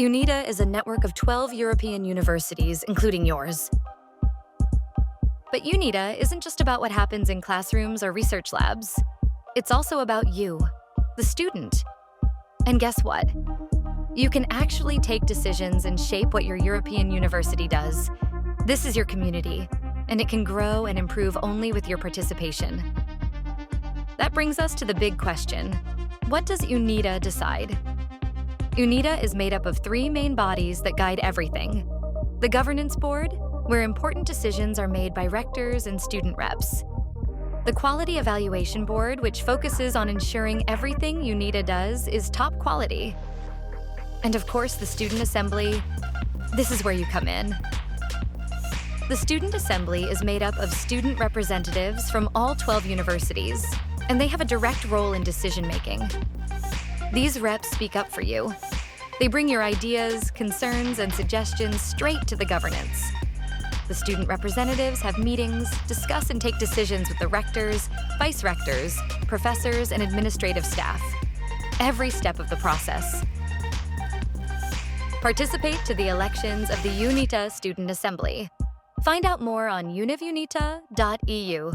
UNITA is a network of 12 European universities, including yours. But UNITA isn't just about what happens in classrooms or research labs. It's also about you, the student. And guess what? You can actually take decisions and shape what your European university does. This is your community, and it can grow and improve only with your participation. That brings us to the big question. What does UNITA decide? UNITA is made up of 3 main bodies that guide everything. The Governance Board, where important decisions are made by rectors and student reps. The Quality Evaluation Board, which focuses on ensuring everything UNITA does is top quality. And of course, the Student Assembly. This is where you come in. The Student Assembly is made up of student representatives from all 12 universities, and they have a direct role in decision-making. These reps speak up for you. They bring your ideas, concerns, and suggestions straight to the governance. The student representatives have meetings, discuss and take decisions with the rectors, vice rectors, professors, and administrative staff. Every step of the process. Participate to the elections of the UNITA Student Assembly. Find out more on univunita.eu.